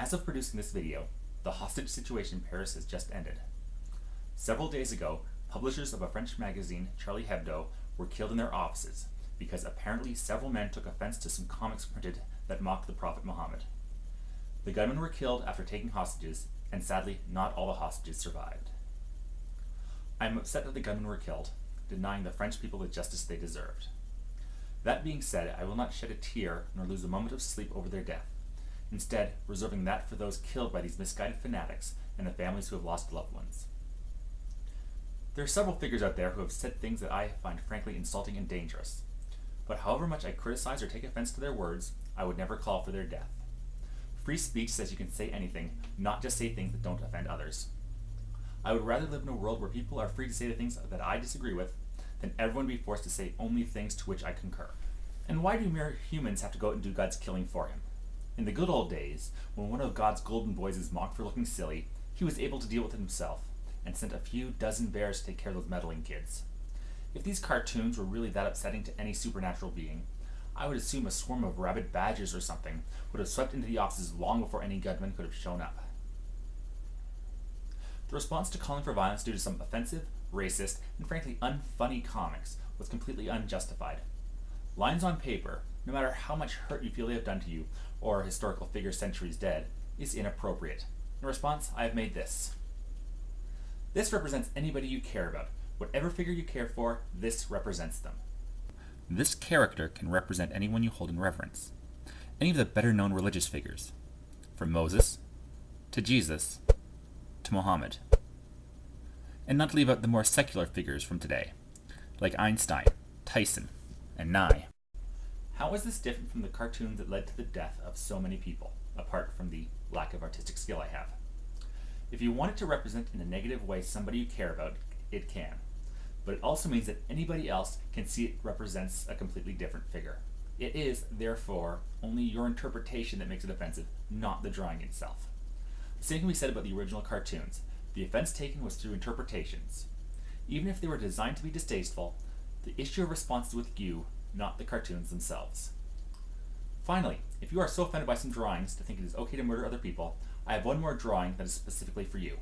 As of producing this video, the hostage situation in Paris has just ended. Several days ago, publishers of a French magazine, Charlie Hebdo, were killed in their offices because apparently several men took offense to some comics printed that mocked the Prophet Muhammad. The gunmen were killed after taking hostages, and sadly, not all the hostages survived. I am upset that the gunmen were killed, denying the French people the justice they deserved. That being said, I will not shed a tear nor lose a moment of sleep over their death, instead reserving that for those killed by these misguided fanatics and the families who have lost loved ones. There are several figures out there who have said things that I find frankly insulting and dangerous, but however much I criticize or take offense to their words, I would never call for their death. Free speech says you can say anything, not just say things that don't offend others. I would rather live in a world where people are free to say the things that I disagree with than everyone be forced to say only things to which I concur. And why do mere humans have to go out and do God's killing for him? In the good old days, when one of God's golden boys is mocked for looking silly, he was able to deal with it himself and sent a few dozen bears to take care of those meddling kids. If these cartoons were really that upsetting to any supernatural being, I would assume a swarm of rabid badgers or something would have swept into the offices long before any gunman could have shown up. The response to calling for violence due to some offensive, racist, and frankly unfunny comics was completely unjustified. Lines on paper, no matter how much hurt you feel they have done to you, or a historical figure centuries dead, is inappropriate. In response, I have made this. This represents anybody you care about. Whatever figure you care for, this represents them. This character can represent anyone you hold in reverence. Any of the better-known religious figures, from Moses, to Jesus, to Muhammad. And not to leave out the more secular figures from today, like Einstein, Tyson, and Nye. How is this different from the cartoons that led to the death of so many people, apart from the lack of artistic skill I have? If you want it to represent in a negative way somebody you care about, it can. But it also means that anybody else can see it represents a completely different figure. It is, therefore, only your interpretation that makes it offensive, not the drawing itself. The same can be said about the original cartoons. The offense taken was through interpretations. Even if they were designed to be distasteful, the issue of response is with you, not the cartoons themselves. Finally, if you are so offended by some drawings to think it is okay to murder other people, I have one more drawing that is specifically for you.